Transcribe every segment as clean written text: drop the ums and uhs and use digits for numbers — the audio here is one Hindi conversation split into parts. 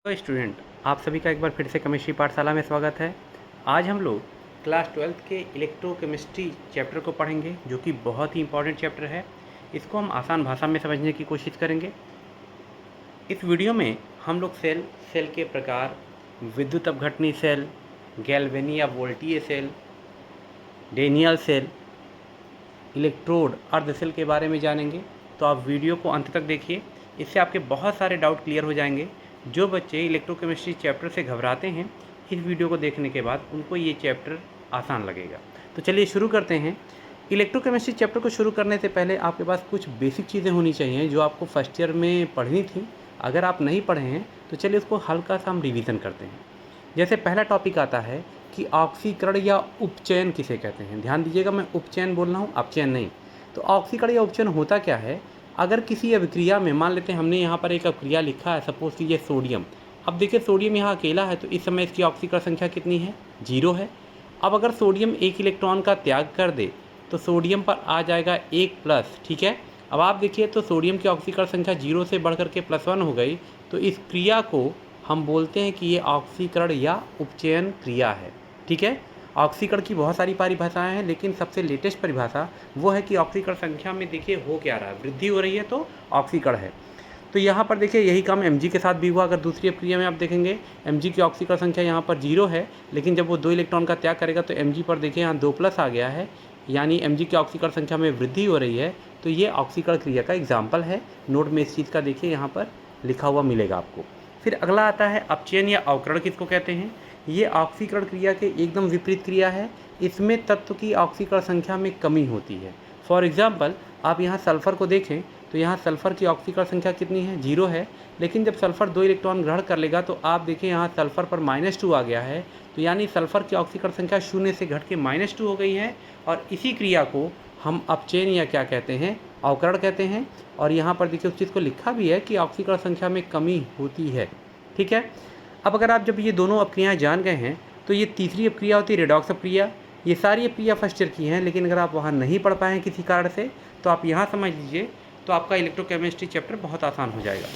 तो स्टूडेंट, आप सभी का एक बार फिर से केमिस्ट्री पाठशाला में स्वागत है। आज हम लोग क्लास 12th के इलेक्ट्रोकेमिस्ट्री चैप्टर को पढ़ेंगे, जो कि बहुत ही इंपॉर्टेंट चैप्टर है। इसको हम आसान भाषा में समझने की कोशिश करेंगे। इस वीडियो में हम लोग सेल के प्रकार, विद्युत अपघटनी सेल, गैल्वेनी या वोल्टीय सेल, डेनियल सेल, इलेक्ट्रोड अर्ध सेल के बारे में जानेंगे। तो आप वीडियो को अंत तक देखिए, इससे आपके बहुत सारे डाउट क्लियर हो जाएंगे। जो बच्चे इलेक्ट्रोकेमिस्ट्री चैप्टर से घबराते हैं, इस वीडियो को देखने के बाद उनको ये चैप्टर आसान लगेगा। तो चलिए शुरू करते हैं। इलेक्ट्रोकेमिस्ट्री चैप्टर को शुरू करने से पहले आपके पास कुछ बेसिक चीज़ें होनी चाहिए जो आपको फर्स्ट ईयर में पढ़नी थी। अगर आप नहीं पढ़े हैं तो चलिए उसको हल्का सा हम रिवीजन करते हैं। जैसे पहला टॉपिक आता है कि ऑक्सीकरण या उपचयन किसे कहते हैं। ध्यान दीजिएगा, मैं उपचयन बोल रहा हूँ, अपचयन नहीं। तो ऑक्सीकरण या उपचयन होता क्या है? अगर किसी अभिक्रिया में, मान लेते हैं हमने यहाँ पर एक अभिक्रिया लिखा है, सपोज कीजिए सोडियम। अब देखिए सोडियम यहाँ अकेला है, तो इस समय इसकी ऑक्सीकरण संख्या कितनी है? 0 है। अब अगर सोडियम एक इलेक्ट्रॉन का त्याग कर दे तो सोडियम पर आ जाएगा 1+, ठीक है। अब आप देखिए तो सोडियम की ऑक्सीकरण संख्या 0 से बढ़ करके +1 हो गई। तो इस क्रिया को हम बोलते हैं कि ये ऑक्सीकरण या उपचयन क्रिया है, ठीक है। ऑक्सीकरण की बहुत सारी परिभाषाएं हैं, लेकिन सबसे लेटेस्ट परिभाषा वो है कि ऑक्सीकरण संख्या में देखिए हो क्या रहा है, वृद्धि हो रही है तो ऑक्सीकरण है। तो यहाँ पर देखिए यही काम Mg के साथ भी हुआ। अगर दूसरी अभिक्रिया में आप देखेंगे Mg की ऑक्सीकरण संख्या यहाँ पर 0 है, लेकिन जब वो 2 इलेक्ट्रॉन का त्याग करेगा तो Mg पर देखिए यहाँ 2+ आ गया है, यानी Mg की ऑक्सीकरण संख्या में वृद्धि हो रही है। तो ये ऑक्सीकरण क्रिया का एग्जाम्पल है। नोट में इस चीज़ का देखिए यहाँ पर लिखा हुआ मिलेगा आपको। फिर अगला आता है अपचयन या अवकरण किसको कहते हैं। ये ऑक्सीकरण क्रिया के एकदम विपरीत क्रिया है। इसमें तत्व की ऑक्सीकरण संख्या में कमी होती है। फॉर एग्जाम्पल, आप यहाँ सल्फ़र को देखें तो यहाँ सल्फ़र की ऑक्सीकरण संख्या कितनी है? 0 है। लेकिन जब सल्फ़र 2 इलेक्ट्रॉन ग्रहण कर लेगा तो आप देखिए यहाँ सल्फ़र पर -2 आ गया है। तो यानी सल्फ़र की ऑक्सीकरण संख्या 0 से घट के -2 हो गई है। और इसी क्रिया को हम अपचयन या क्या कहते हैं? अवकरण कहते हैं। और यहाँ पर देखिए उस चीज़ को लिखा भी है कि ऑक्सीकरण संख्या में कमी होती है, ठीक है। अब अगर आप जब ये दोनों अपक्रियाएँ जान गए हैं तो ये तीसरी अपक्रिया होती है रेडॉक्स अपक्रिया। ये सारी अपक्रिया फर्स्ट ईयर की हैं, लेकिन अगर आप वहाँ नहीं पढ़ पाए हैं किसी कारण से तो आप यहाँ समझ लीजिए, तो आपका इलेक्ट्रोकेमिस्ट्री चैप्टर बहुत आसान हो जाएगा।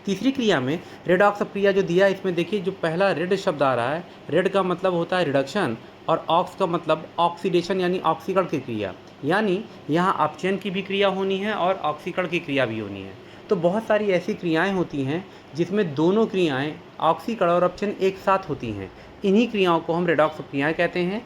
तीसरी क्रिया में रेडॉक्स अपक्रिया जो दिया है, इसमें देखिए जो पहला रेड शब्द आ रहा है, रेड का मतलब होता है रिडक्शन और ऑक्स का मतलब ऑक्सीडेशन यानी ऑक्सीकरण की क्रिया। यानी यहाँ अपचयन की भी क्रिया होनी है और ऑक्सीकरण की क्रिया भी होनी है। तो बहुत सारी ऐसी क्रियाएं होती हैं जिसमें दोनों क्रियाएं, ऑक्सीकरण और अपचयन, एक साथ होती हैं। इन्हीं क्रियाओं को हम रेडॉक्स अपक्रियाएं कहते हैं।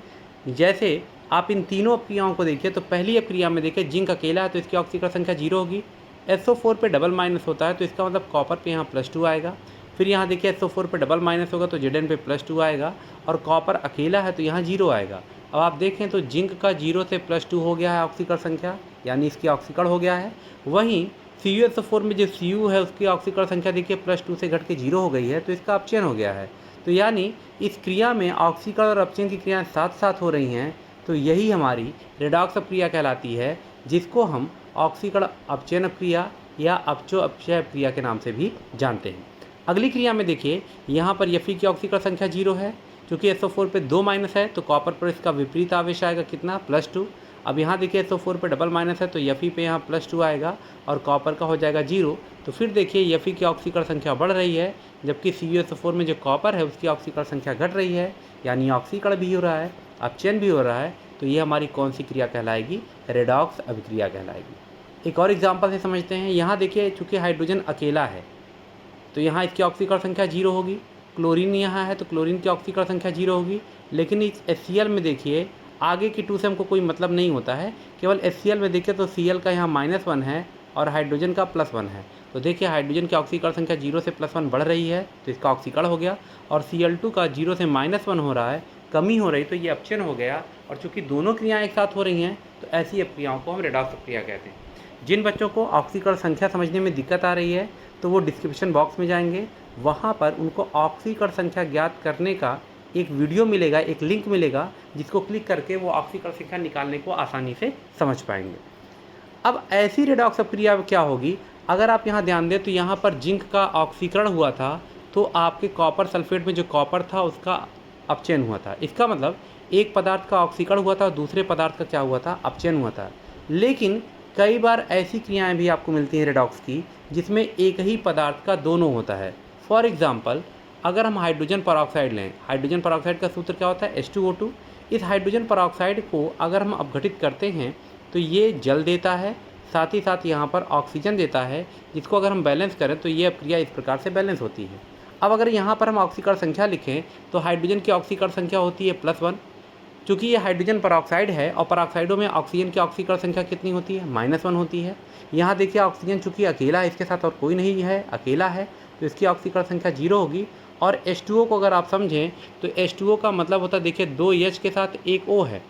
जैसे आप इन तीनों अपक्रियाओं को देखिए तो पहली अपक्रिया में देखिए जिंक अकेला है तो इसकी ऑक्सीकरण संख्या 0 होगी। SO4 पे डबल माइनस होता है तो इसका मतलब कॉपर पे यहाँ +2 आएगा। फिर यहाँ देखिए SO4 पे डबल माइनस होगा तो Zn पे +2 आएगा। और कॉपर अकेला है तो यहाँ 0 आएगा। अब आप देखें तो जिंक का 0 से +2 हो गया है ऑक्सीकरण संख्या, यानी इसकी ऑक्सीकरण हो गया है। वहीं CuSO4 में जो Cu है उसकी ऑक्सीकरण संख्या देखिए +2 से घट के 0 हो गई है, तो इसका अपचयन हो गया है। तो यानी इस क्रिया में ऑक्सीकरण और अपचयन की क्रियाएँ साथ साथ हो रही हैं। तो यही हमारी रेडॉक्स अपक्रिया कहलाती है, जिसको हम ऑक्सीकरण अपचयन अपक्रिया या अपचो अपचय अपक्रिया के नाम से भी जानते हैं। अगली क्रिया में देखिए यहाँ पर Fe की ऑक्सीकरण संख्या 0 है, क्योंकि SO4 पे 2 माइनस है तो कॉपर पर इसका विपरीत आवेश आएगा, कितना? +2। अब यहाँ देखिए SO4 पे डबल माइनस है तो Fe पे यहाँ +2 आएगा और कॉपर का हो जाएगा 0। तो फिर देखिए Fe की ऑक्सीकरण संख्या बढ़ रही है, जबकि CuSO4 में जो कॉपर है उसकी ऑक्सीकरण संख्या घट रही है, यानी ऑक्सीकरण भी हो रहा है, अपचयन भी हो रहा है। तो ये हमारी कौन सी क्रिया कहलाएगी? रेडॉक्स अभिक्रिया कहलाएगी। एक और एग्जाम्पल से समझते हैं। यहाँ देखिए चूँकि हाइड्रोजन अकेला है तो यहाँ इसकी ऑक्सीकरण संख्या 0 होगी। क्लोरीन यहाँ है तो क्लोरीन की ऑक्सीकरण संख्या 0 होगी। लेकिन इस HCl में देखिए आगे की 2 से हमको कोई मतलब नहीं होता है, केवल HCl में देखिए तो Cl का यहाँ -1 है और हाइड्रोजन का +1 है। तो देखिए हाइड्रोजन की ऑक्सीकरण संख्या 0 से +1 बढ़ रही है तो इसका ऑक्सीकरण हो गया, और Cl2 का 0 से -1 हो रहा है, कमी हो रही, तो ये अपचयन हो गया। और चूँकि दोनों क्रियाएँ एक साथ हो रही हैं तो ऐसी अपक्रियाओं को हम रेडॉक्स अपक्रिया कहते हैं। जिन बच्चों को ऑक्सीकरण संख्या समझने में दिक्कत आ रही है तो वो डिस्क्रिप्शन बॉक्स में जाएंगे, वहाँ पर उनको ऑक्सीकरण संख्या ज्ञात करने का एक वीडियो मिलेगा, एक लिंक मिलेगा, जिसको क्लिक करके वो ऑक्सीकरण संख्या निकालने को आसानी से समझ पाएंगे। अब ऐसी रेडॉक्स अपक्रिया क्या होगी? अगर आप यहाँ ध्यान दें तो यहाँ पर जिंक का ऑक्सीकरण हुआ था तो आपके कॉपर सल्फेट में जो कॉपर था उसका अपचयन हुआ था। इसका मतलब एक पदार्थ का ऑक्सीकरण हुआ था और दूसरे पदार्थ का क्या हुआ था? अपचयन हुआ था। लेकिन कई बार ऐसी क्रियाएं भी आपको मिलती हैं रेडॉक्स की, जिसमें एक ही पदार्थ का दोनों होता है। फॉर एग्जांपल अगर हम हाइड्रोजन परऑक्साइड लें, हाइड्रोजन परऑक्साइड का सूत्र क्या होता है H2O2। इस हाइड्रोजन परऑक्साइड को अगर हम अपघटित करते हैं तो ये जल देता है, साथ ही साथ यहाँ पर ऑक्सीजन देता है, जिसको अगर हम बैलेंस करें तो ये अपक्रिया इस प्रकार से बैलेंस होती है। अब अगर यहाँ पर हम ऑक्सीकरण संख्या लिखें तो हाइड्रोजन की ऑक्सीकरण संख्या होती है +1। चूँकि ये हाइड्रोजन परऑक्साइड है और परऑक्साइडों में ऑक्सीजन की ऑक्सीकरण संख्या कितनी होती है, -1 होती है। यहाँ देखिए ऑक्सीजन चूँकि अकेला है, इसके साथ और कोई नहीं है, अकेला है, तो इसकी ऑक्सीकरण संख्या 0 होगी। और H2O को अगर आप समझें तो H2O का मतलब होता है, देखिए 2 H के साथ एक O है,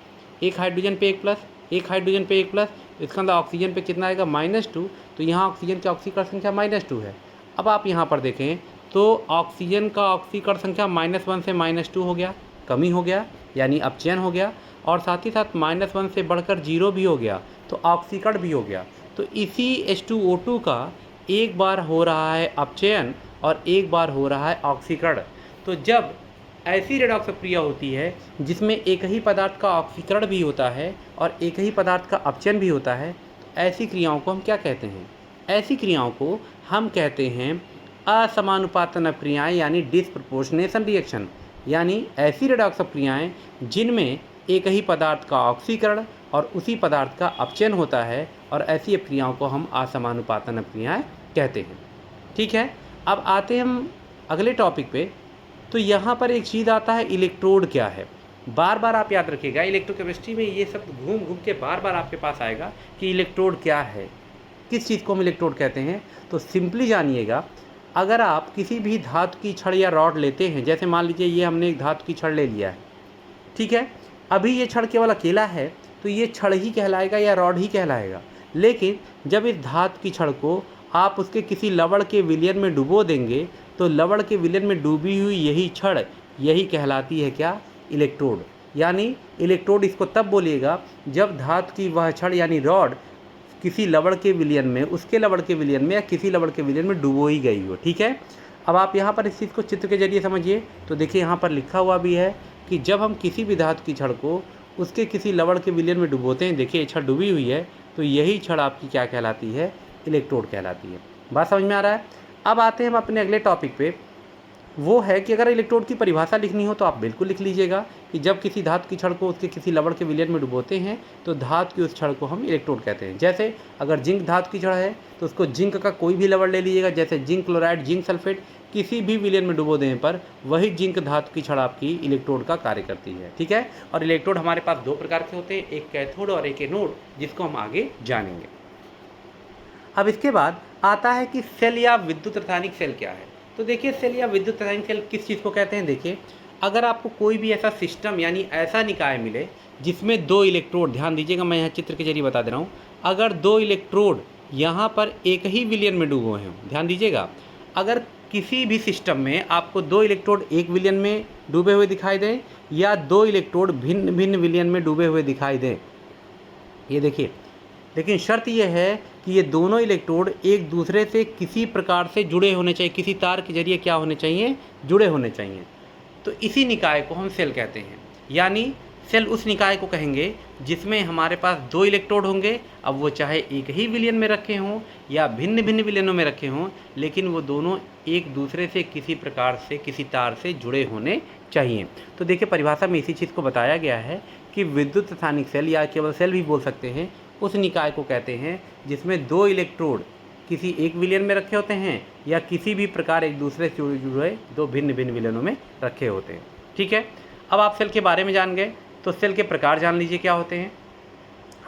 एक हाइड्रोजन पे एक प्लस, एक हाइड्रोजन पे एक प्लस, इसका मतलब ऑक्सीजन पे कितना आएगा, -2। तो यहाँ ऑक्सीजन की ऑक्सीकरण संख्या -2 है। अब आप यहाँ पर देखें तो ऑक्सीजन का ऑक्सीकरण संख्या -1 से -2 हो गया, कमी हो गया, यानी अपचयन हो गया, और साथ ही साथ -1 से बढ़कर 0 भी हो गया, तो ऑक्सीकरण भी हो गया। तो इसी H2O2 का एक बार हो रहा है अपचयन और एक बार हो रहा है ऑक्सीकरण। तो जब ऐसी रेडॉक्स प्रक्रिया होती है जिसमें एक ही पदार्थ का ऑक्सीकरण भी होता है और एक ही पदार्थ का अपचयन भी होता है, तो ऐसी क्रियाओं को हम क्या कहते हैं? ऐसी क्रियाओं को हम कहते हैं असमानुपातन क्रियाएँ, यानी डिसप्रपोर्शनेशन रिएक्शन। यानी ऐसी रेडॉक्स क्रियाएँ जिनमें एक ही पदार्थ का ऑक्सीकरण और उसी पदार्थ का अपचयन होता है, और ऐसी क्रियाओं को हम असमानुपातन क्रियाएँ कहते हैं। ठीक है, अब आते हैं हम अगले टॉपिक पे। तो यहाँ पर एक चीज़ आता है, इलेक्ट्रोड क्या है। बार बार आप याद रखिएगा, इलेक्ट्रोकेमिस्ट्री में ये सब घूम घूम के बार बार आपके पास आएगा कि इलेक्ट्रोड क्या है, किस चीज़ को हम इलेक्ट्रोड कहते हैं। तो सिंपली जानिएगा, अगर आप किसी भी धातु की छड़ या रॉड लेते हैं, जैसे मान लीजिए ये हमने एक धातु की छड़ ले लिया है, ठीक है, अभी ये छड़ केवल अकेला है तो ये छड़ ही कहलाएगा या रॉड ही कहलाएगा। लेकिन जब इस धातु की छड़ को आप उसके किसी लवण के विलयन में डुबो देंगे तो लवण के विलयन में डूबी हुई यही छड़, यही कहलाती है क्या, इलेक्ट्रोड। यानी इलेक्ट्रोड इसको तब बोलिएगा जब धातु की वह छड़ यानी रॉड किसी लवण के विलयन में, उसके लवण के विलयन में या किसी लवण के विलयन में डुबो ही गई हो। ठीक है, अब आप यहाँ पर इस चीज़ को चित्र के जरिए समझिए। तो देखिए यहाँ पर लिखा हुआ भी है कि जब हम किसी भी धातु की छड़ को उसके किसी लवण के विलयन में डुबोते हैं, देखिए छड़ डूबी हुई है, तो यही छड़ आपकी क्या कहलाती है, इलेक्ट्रोड कहलाती है। बात समझ में आ रहा है। अब आते हैं हम अपने अगले टॉपिक पे, वो है कि अगर इलेक्ट्रोड की परिभाषा लिखनी हो तो आप बिल्कुल लिख लीजिएगा कि जब किसी धातु की छड़ को उसके किसी लवण के विलयन में डुबोते हैं तो धातु की उस छड़ को हम इलेक्ट्रोड कहते हैं। जैसे अगर जिंक धातु की छड़ है तो उसको जिंक का कोई भी लवण ले लीजिएगा, जैसे जिंक क्लोराइड, जिंक सल्फेट, किसी भी विलयन में डुबो देने पर वही जिंक धातु की छड़ आपकी इलेक्ट्रोड का कार्य करती है। ठीक है, और इलेक्ट्रोड हमारे पास दो प्रकार के होते हैं, एक कैथोड और एक एनोड, जिसको हम आगे जानेंगे। अब इसके बाद आता है कि सेल या विद्युत रासायनिक सेल क्या है। तो देखिए सेल या विद्युत रासायनिक सेल किस चीज़ को कहते हैं। देखिए अगर आपको कोई भी ऐसा सिस्टम यानी ऐसा निकाय मिले जिसमें दो इलेक्ट्रोड, ध्यान दीजिएगा मैं यहाँ चित्र के जरिए बता दे रहा हूँ, अगर दो इलेक्ट्रोड यहाँ पर एक ही विलयन में डूबे हैं, ध्यान दीजिएगा, अगर किसी भी सिस्टम में आपको दो इलेक्ट्रोड एक विलयन में डूबे हुए दिखाई दें या दो इलेक्ट्रोड भिन्न भिन्न विलयन में डूबे हुए दिखाई दें, ये देखिए, लेकिन शर्त यह है कि ये दोनों इलेक्ट्रोड एक दूसरे से किसी प्रकार से जुड़े होने चाहिए, किसी तार के जरिए क्या होने चाहिए, जुड़े होने चाहिए। तो इसी निकाय को हम सेल कहते हैं। यानी सेल उस निकाय को कहेंगे जिसमें हमारे पास दो इलेक्ट्रोड होंगे, अब वो चाहे एक ही विलयन में रखे हों या भिन्न भिन्न विलयनों में रखे हों, लेकिन वो दोनों एक दूसरे से किसी प्रकार से, किसी तार से जुड़े होने चाहिए। तो देखिए परिभाषा में इसी चीज़ को बताया गया है कि विद्युत रासायनिक सेल या केवल सेल भी बोल सकते हैं, उस निकाय को कहते हैं जिसमें दो इलेक्ट्रोड किसी एक विलयन में रखे होते हैं या किसी भी प्रकार एक दूसरे से जुड़े दो भिन्न भिन्न विलयनों में रखे होते हैं। ठीक है, अब आप सेल के बारे में जान गए तो सेल के प्रकार जान लीजिए क्या होते हैं।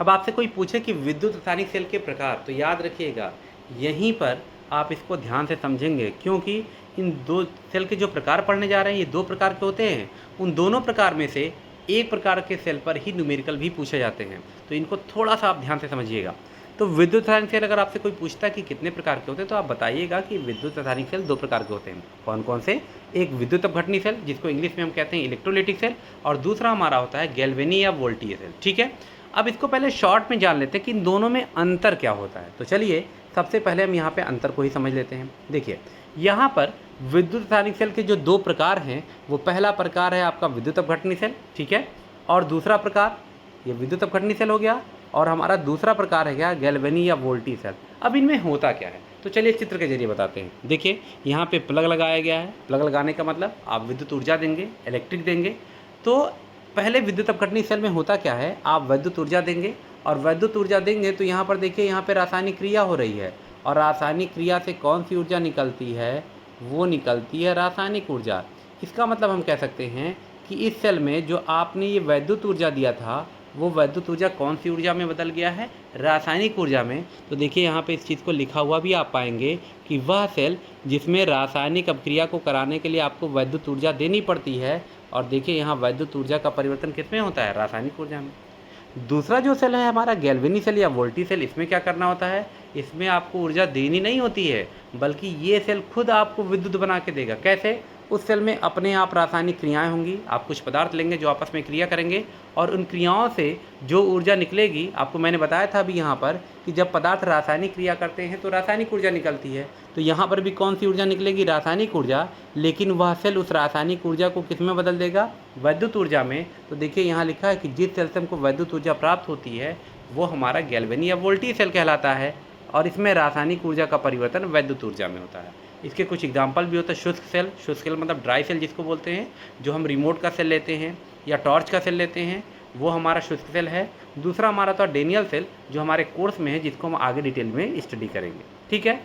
अब आपसे कोई पूछे कि विद्युत रासायनिक सेल के प्रकार, तो याद रखिएगा यहीं पर आप इसको ध्यान से समझेंगे, क्योंकि इन दो सेल के जो प्रकार पढ़ने जा रहे हैं ये दो प्रकार के होते हैं। उन दोनों प्रकार में से एक प्रकार के सेल पर ही न्यूमेरिकल भी पूछे जाते हैं, तो इनको थोड़ा सा आप ध्यान से समझिएगा। तो विद्युत रासायनिक सेल अगर आपसे कोई पूछता है कि कितने प्रकार के होते हैं, तो आप बताइएगा कि विद्युत रासायनिक सेल दो प्रकार के होते हैं। कौन कौन से? एक विद्युत अपघटनी सेल, जिसको इंग्लिश में हम कहते हैं इलेक्ट्रोलाइटिक सेल, और दूसरा हमारा होता है गैल्वेनी या वोल्टीय सेल। ठीक है, अब इसको पहले शॉर्ट में जान लेते हैं कि इन दोनों में अंतर क्या होता है। तो चलिए सबसे पहले हम यहाँ पे अंतर को ही समझ लेते हैं। देखिए यहाँ पर विद्युत रासायनिक सेल के जो दो प्रकार हैं, वो पहला प्रकार है आपका विद्युत अपघटनी सेल, ठीक है, और दूसरा प्रकार ये विद्युत अपघटनी सेल हो गया, और हमारा दूसरा प्रकार है क्या, गैल्वेनी या वोल्टी सेल। अब इनमें होता क्या है, तो चलिए चित्र के जरिए बताते हैं। देखिए यहाँ पे प्लग लगाया गया है। प्लग लगाने का मतलब आप विद्युत ऊर्जा देंगे, इलेक्ट्रिक देंगे। तो पहले विद्युत अपघटनी सेल में होता क्या है, आप विद्युत ऊर्जा देंगे और विद्युत ऊर्जा देंगे तो यहाँ पर देखिए यहाँ पे रासायनिक क्रिया हो रही है और रासायनिक क्रिया से कौन सी ऊर्जा निकलती है, वो निकलती है रासायनिक ऊर्जा। इसका मतलब हम कह सकते हैं कि इस सेल में जो आपने ये वैद्युत ऊर्जा दिया था वो वैद्युत ऊर्जा कौन सी ऊर्जा में बदल गया है, रासायनिक ऊर्जा में। तो देखिए यहाँ पे इस चीज़ को लिखा हुआ भी आप पाएंगे कि वह सेल जिसमें रासायनिक अपक्रिया को कराने के लिए आपको वैद्युत ऊर्जा देनी पड़ती है, और देखिए यहाँ वैद्युत ऊर्जा का परिवर्तन किस में होता है, रासायनिक ऊर्जा में। दूसरा जो सेल है हमारा गैल्वेनी सेल या वोल्टी सेल, इसमें क्या करना होता है, इसमें आपको ऊर्जा देनी नहीं होती है बल्कि ये सेल खुद आपको विद्युत बना के देगा। कैसे, उस सेल में अपने आप रासायनिक क्रियाएं होंगी, आप कुछ पदार्थ लेंगे जो आपस में क्रिया करेंगे और उन क्रियाओं से जो ऊर्जा निकलेगी, आपको मैंने बताया था अभी यहाँ पर कि जब पदार्थ रासायनिक क्रिया करते हैं तो रासायनिक ऊर्जा निकलती है। तो यहाँ पर भी कौन सी ऊर्जा निकलेगी, रासायनिक ऊर्जा। लेकिन वह सेल उस रासायनिक ऊर्जा को किस में बदल देगा, वैद्युत ऊर्जा में। तो देखिए यहाँ लिखा है कि जिस सेल से हमको वैद्युत ऊर्जा प्राप्त होती है वो हमारा गैल्वेनी या वोल्टी सेल कहलाता है और इसमें रासायनिक ऊर्जा का परिवर्तन वैद्युत ऊर्जा में होता है। इसके कुछ एग्जाम्पल भी होता है। शुष्क सेल, शुष्क सेल मतलब ड्राई सेल जिसको बोलते हैं, जो हम रिमोट का सेल लेते हैं या टॉर्च का सेल लेते हैं, वो हमारा शुष्क सेल है। दूसरा हमारा तो डेनियल सेल जो हमारे कोर्स में है, जिसको हम आगे डिटेल में स्टडी करेंगे। ठीक है,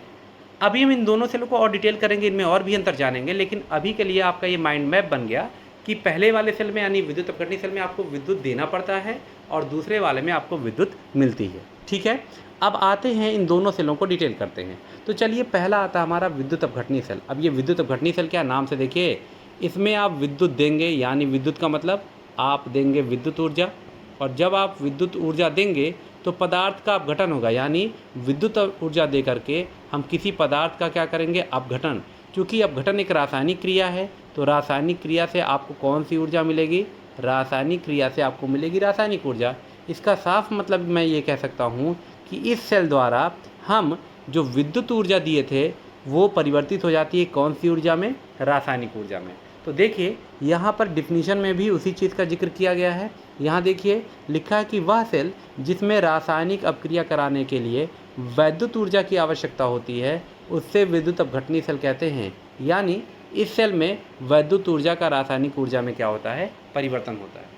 अभी हम इन दोनों सेलों को और डिटेल करेंगे, इनमें और भी अंतर जानेंगे। लेकिन अभी के लिए आपका ये माइंड मैप बन गया कि पहले वाले सेल में यानी विद्युत अपघटनी सेल में आपको विद्युत देना पड़ता है और दूसरे वाले में आपको विद्युत मिलती है। ठीक है, अब आते हैं इन दोनों सेलों को डिटेल करते हैं। तो चलिए पहला आता है हमारा विद्युत अपघटनी सेल। अब ये विद्युत अपघटनी सेल क्या, नाम से देखिए, इसमें आप विद्युत देंगे, यानी विद्युत का मतलब आप देंगे विद्युत ऊर्जा, और जब आप विद्युत ऊर्जा देंगे तो पदार्थ का अपघटन होगा, यानी विद्युत ऊर्जा दे करके हम किसी पदार्थ का क्या करेंगे, अपघटन। क्योंकि अपघटन एक रासायनिक क्रिया है तो रासायनिक क्रिया से आपको कौन सी ऊर्जा मिलेगी, रासायनिक क्रिया से आपको मिलेगी रासायनिक ऊर्जा। इसका साफ मतलब मैं ये कह सकता हूँ कि इस सेल द्वारा हम जो विद्युत ऊर्जा दिए थे वो परिवर्तित हो जाती है कौन सी ऊर्जा में, रासायनिक ऊर्जा में। तो देखिए यहाँ पर डिफिनीशन में भी उसी चीज़ का जिक्र किया गया है। यहाँ देखिए लिखा है कि वह सेल जिसमें रासायनिक अपक्रिया कराने के लिए वैद्युत ऊर्जा की आवश्यकता होती है उससे विद्युत अपघटनी सेल कहते हैं। यानी इस सेल में वैद्युत ऊर्जा का रासायनिक ऊर्जा में क्या होता है, परिवर्तन होता है।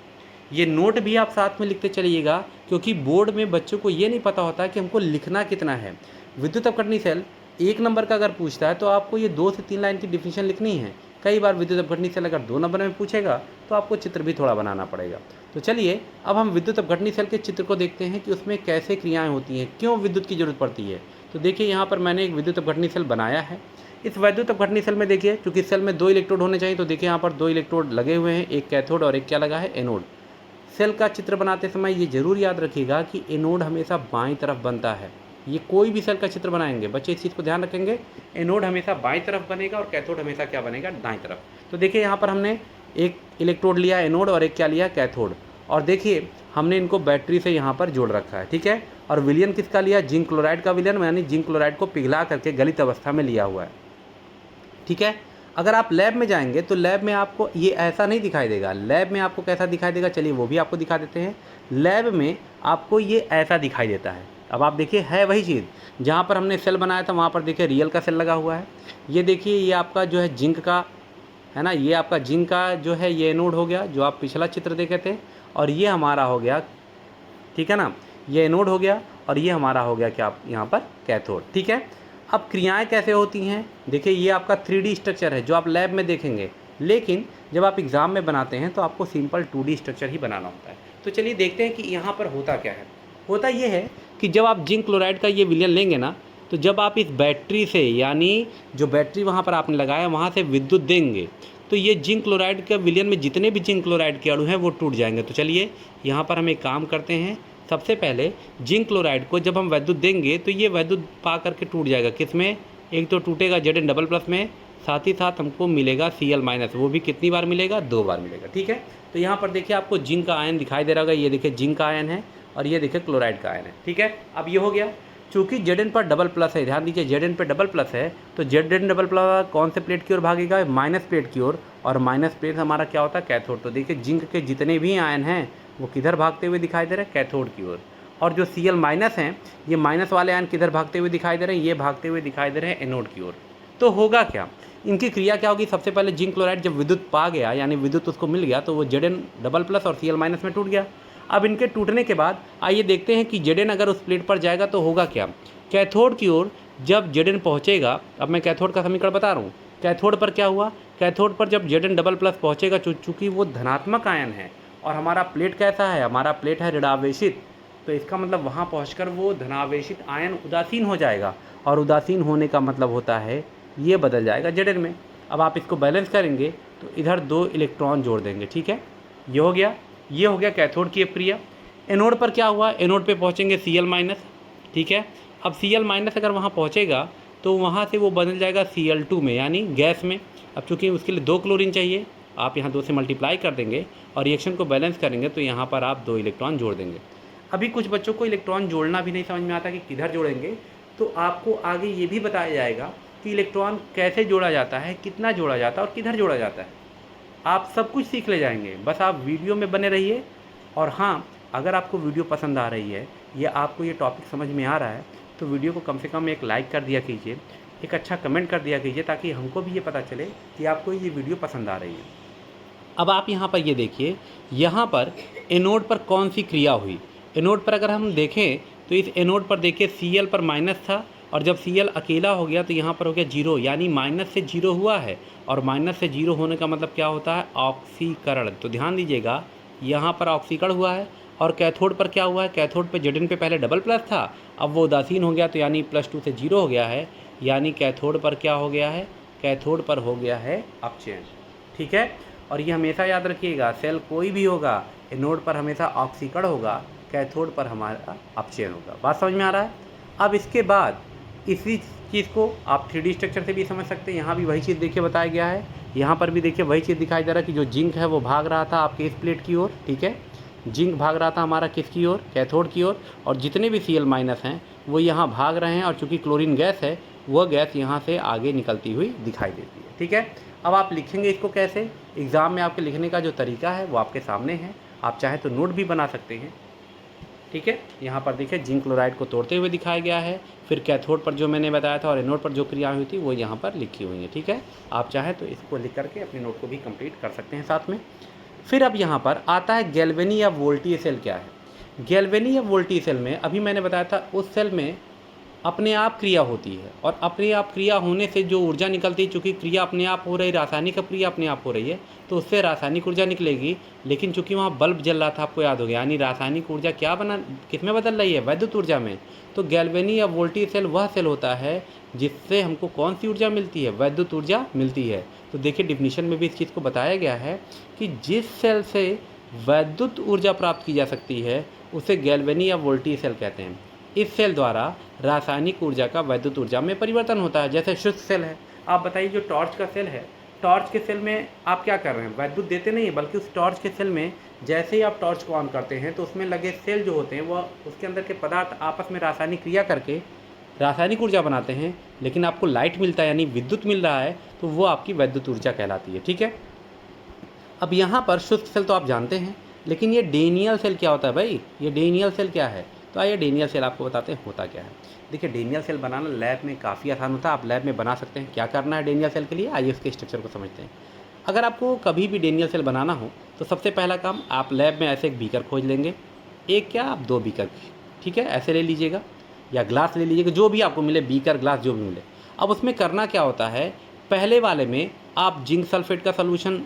ये नोट भी आप साथ में लिखते चलिएगा, क्योंकि बोर्ड में बच्चों को ये नहीं पता होता कि हमको लिखना कितना है। विद्युत अपघटनी सेल 1 नंबर का अगर पूछता है तो आपको ये 2 से 3 लाइन की डिफिनीशन लिखनी है। कई बार विद्युत अपघटनी सेल अगर 2 नंबर में पूछेगा तो आपको चित्र भी थोड़ा बनाना पड़ेगा। तो चलिए अब हम विद्युत अपघटनी सेल के चित्र को देखते हैं कि उसमें कैसे क्रियाएँ होती हैं, क्यों विद्युत की जरूरत पड़ती है। तो देखिए यहाँ पर मैंने एक विद्युत अपघटनी सेल बनाया है। इस वैद्युत अपघटनी सेल में देखिए, क्योंकि सेल में 2 इलेक्ट्रोड होने चाहिए, तो देखिए यहाँ पर 2 इलेक्ट्रोड लगे हुए हैं, एक कैथोड और एक क्या लगा है, एनोड। सेल का चित्र बनाते समय ये जरूर याद रखिएगा कि एनोड हमेशा बाईं तरफ बनता है। ये कोई भी सेल का चित्र बनाएंगे बच्चे इस चीज़ को ध्यान रखेंगे, एनोड हमेशा बाईं तरफ बनेगा और कैथोड हमेशा क्या बनेगा, दाईं तरफ। तो देखिए यहाँ पर हमने एक इलेक्ट्रोड लिया एनोड और एक क्या लिया, कैथोड, और देखिए हमने इनको बैटरी से यहाँ पर जोड़ रखा है। ठीक है, और विलयन किसका लिया, जिंक क्लोराइड का विलयन, यानी जिंक क्लोराइड को पिघला करके गलित अवस्था में लिया हुआ है। ठीक है, अगर आप लैब में जाएंगे तो लैब में आपको ये ऐसा नहीं दिखाई देगा। लैब में आपको कैसा दिखाई देगा, चलिए वो भी आपको दिखा देते हैं। लैब में आपको ये ऐसा दिखाई देता है। अब आप देखिए है वही चीज़, जहाँ पर हमने सेल बनाया था वहाँ पर देखिए रियल का सेल लगा हुआ है। ये देखिए ये आपका जो है जिंक का है ना, ये आपका जिंक का जो है ये एनोड हो गया, जो आप पिछला चित्र देखे थे, और ये हमारा हो गया, ठीक है ना, ये एनोड हो गया और ये हमारा हो गया क्या यहाँ पर, कैथोड। ठीक है, अब क्रियाएं कैसे होती हैं, देखिए ये आपका 3D स्ट्रक्चर है जो आप लैब में देखेंगे, लेकिन जब आप एग्ज़ाम में बनाते हैं तो आपको सिंपल 2D स्ट्रक्चर ही बनाना होता है। तो चलिए देखते हैं कि यहाँ पर होता क्या है। होता ये है कि जब आप जिंक क्लोराइड का ये विलयन लेंगे ना, तो जब आप इस बैटरी से, यानी जो बैटरी वहाँ पर आपने लगाया वहाँ से विद्युत देंगे, तो ये जिंक क्लोराइड के विलयन में जितने भी जिंक क्लोराइड के अणु हैं वो टूट जाएंगे। तो चलिए यहाँ पर हम एक काम करते हैं, सबसे पहले जिंक क्लोराइड को जब हम विद्युत देंगे तो ये विद्युत पा करके टूट जाएगा, किसमें, एक तो टूटेगा Zn डबल प्लस में, साथ ही साथ हमको मिलेगा Cl माइनस, वो भी कितनी बार मिलेगा, 2 बार मिलेगा। ठीक है, तो यहाँ पर देखिए आपको जिंक का आयन दिखाई दे रहा होगा, ये देखिए जिंक का आयन है और ये देखिए क्लोराइड का आयन है। ठीक है, अब ये हो गया, चूँकि Zn पर डबल प्लस है, ध्यान दीजिए Zn पर डबल प्लस है, तो Zn डबल प्लस कौन से प्लेट की ओर भागेगा, माइनस प्लेट की ओर, और माइनस प्लेट हमारा क्या होता है, कैथोड। तो देखिए जिंक के जितने भी आयन हैं वो किधर भागते हुए दिखाई दे रहे हैं, कैथोड की ओर। और जो Cl माइनस हैं, ये माइनस वाले आयन किधर भागते हुए दिखाई दे रहे हैं, ये भागते हुए दिखाई दे रहे हैं एनोड की ओर। तो होगा क्या, इनकी क्रिया क्या होगी, सबसे पहले जिंक क्लोराइड जब विद्युत पा गया यानी विद्युत उसको मिल गया तो वो Zn डबल प्लस और Cl माइनस में टूट गया। अब इनके टूटने के बाद आइए देखते हैं कि Zn अगर उस प्लेट पर जाएगा तो होगा क्या, कैथोड की ओर जब Zn पहुँचेगा, अब मैं कैथोड का समीकरण बता रहा हूँ, कैथोड पर क्या हुआ, कैथोड पर जब Zn डबल प्लस पहुँचेगा, चूँकि वो धनात्मक आयन है और हमारा प्लेट कैसा है, हमारा प्लेट है ऋणावेशित, तो इसका मतलब वहाँ पहुँचकर वो धनावेशित आयन उदासीन हो जाएगा और उदासीन होने का मतलब होता है ये बदल जाएगा Zn में। अब आप इसको बैलेंस करेंगे तो इधर 2 इलेक्ट्रॉन जोड़ देंगे, ठीक है, ये हो गया, ये हो गया कैथोड की क्रिया। एनोड पर क्या हुआ, एनोड पे पहुँचेंगे Cl माइनस, ठीक है। अब Cl माइनस अगर वहाँ पहुँचेगा तो वहाँ से वो बदल जाएगा Cl2 में यानी गैस में। अब चूँकि उसके लिए 2 क्लोरीन चाहिए, आप यहाँ 2 से मल्टीप्लाई कर देंगे और रिएक्शन को बैलेंस करेंगे तो यहाँ पर आप 2 इलेक्ट्रॉन जोड़ देंगे। अभी कुछ बच्चों को इलेक्ट्रॉन जोड़ना भी नहीं समझ में आता कि किधर जोड़ेंगे, तो आपको आगे ये भी बताया जाएगा कि इलेक्ट्रॉन कैसे जोड़ा जाता है, कितना जोड़ा जाता है और किधर जोड़ा जाता है। आप सब कुछ सीख ले जाएंगे, बस आप वीडियो में बने रहिए। और हाँ, अगर आपको वीडियो पसंद आ रही है या आपको ये टॉपिक समझ में आ रहा है तो वीडियो को कम से कम एक लाइक कर दिया कीजिए, एक अच्छा कमेंट कर दिया कीजिए, ताकि हमको भी ये पता चले कि आपको ये वीडियो पसंद आ रही है। अब आप यहाँ पर ये देखिए, यहाँ पर एनोड पर कौन सी क्रिया हुई। एनोड पर अगर हम देखें तो इस एनोड पर देखिए Cl पर माइनस था और जब Cl अकेला हो गया तो यहाँ पर हो गया 0, यानी माइनस से 0 हुआ है और माइनस से 0 होने का मतलब क्या होता है, ऑक्सीकरण। तो ध्यान दीजिएगा, यहाँ पर ऑक्सीकरण हुआ है। और कैथोड पर क्या हुआ है, कैथोड पे Zn पे पहले डबल प्लस था, अब वो उदासीन हो गया तो यानी +2 से 0 हो गया है, यानी कैथोड पर क्या हो गया है, कैथोड पर हो गया है अपचयन, ठीक है। और ये हमेशा याद रखिएगा, सेल कोई भी होगा एनोड पर हमेशा ऑक्सीकरण होगा, कैथोड पर हमारा अपचयन होगा। बात समझ में आ रहा है। अब इसके बाद इसी चीज़ को आप 3D स्ट्रक्चर से भी समझ सकते हैं। यहाँ भी वही चीज़ देखिए बताया गया है, यहाँ पर भी देखिए वही चीज़ दिखाई दे रहा है कि जो जिंक है वो भाग रहा था आपके इस प्लेट की ओर, ठीक है, जिंक भाग रहा था हमारा किसकी ओर, कैथोड की ओर, और जितने भी Cl माइनस हैं वो यहाँ भाग रहे हैं और चूँकि क्लोरीन गैस है वह गैस यहाँ से आगे निकलती हुई दिखाई देती है, ठीक है। अब आप लिखेंगे इसको कैसे, एग्ज़ाम में आपके लिखने का जो तरीका है वो आपके सामने है, आप चाहे तो नोट भी बना सकते हैं, ठीक है। यहाँ पर देखिए जिंक क्लोराइड को तोड़ते हुए दिखाया गया है, फिर कैथोड पर जो मैंने बताया था और एनोड पर जो क्रिया हुई थी वो यहाँ पर लिखी हुई है, ठीक है। आप चाहे तो इसको लिख करके अपने नोट को भी कंप्लीट कर सकते हैं साथ में। फिर अब यहाँ पर आता है गैल्वेनी या वोल्टीय सेल क्या है। गैल्वेनी या वोल्टीय सेल में अभी मैंने बताया था उस सेल में अपने आप क्रिया होती है और अपने आप क्रिया होने से जो ऊर्जा निकलती है, चूँकि क्रिया अपने आप हो रही, रासायनिक क्रिया अपने आप हो रही है तो उससे रासायनिक ऊर्जा निकलेगी। लेकिन चूँकि वहाँ बल्ब जल रहा था, आपको याद हो गया, यानी रासायनिक ऊर्जा क्या किस में बदल रही है, वैद्युत ऊर्जा में। तो गैल्वेनी या वोल्टीय सेल वह सेल होता है जिससे हमको कौन सी ऊर्जा मिलती है, वैद्युत ऊर्जा मिलती है। तो देखिए डिफिनीशन में भी इस चीज़ को बताया गया है कि जिस सेल से वैद्युत ऊर्जा प्राप्त की जा सकती है उसे गैल्वेनी या वोल्टीय सेल कहते हैं। इस सेल द्वारा रासायनिक ऊर्जा का वैद्युत ऊर्जा में परिवर्तन होता है। जैसे शुष्क सेल है, आप बताइए जो टॉर्च का सेल है, टॉर्च के सेल में आप क्या कर रहे हैं, वैद्युत देते नहीं है, बल्कि उस टॉर्च के सेल में जैसे ही आप टॉर्च को ऑन करते हैं तो उसमें लगे सेल जो होते हैं वह उसके अंदर के पदार्थ आपस में रासायनिक क्रिया करके रासायनिक ऊर्जा बनाते हैं, लेकिन आपको लाइट मिलता है यानी विद्युत मिल रहा है, तो वो आपकी वैद्युत ऊर्जा कहलाती है, ठीक है। अब यहाँ पर शुष्क सेल तो आप जानते हैं, लेकिन ये डेनियल सेल क्या होता है भाई, ये डेनियल सेल क्या है, तो आइए डेनियल सेल आपको बताते हैं होता क्या है। देखिए डेनियल सेल बनाना लैब में काफ़ी आसान होता है, आप लैब में बना सकते हैं। क्या करना है डेनियल सेल के लिए, आइए उसके स्ट्रक्चर को समझते हैं। अगर आपको कभी भी डेनियल सेल बनाना हो तो सबसे पहला काम, आप लैब में ऐसे एक बीकर खोज लेंगे, एक क्या आप 2 बीकर, ठीक है, ऐसे ले लीजिएगा या ग्लास ले लीजिएगा, जो भी आपको मिले, बीकर ग्लास जो भी मिले। अब उसमें करना क्या होता है, पहले वाले में आप जिंक सल्फेट का सलूशन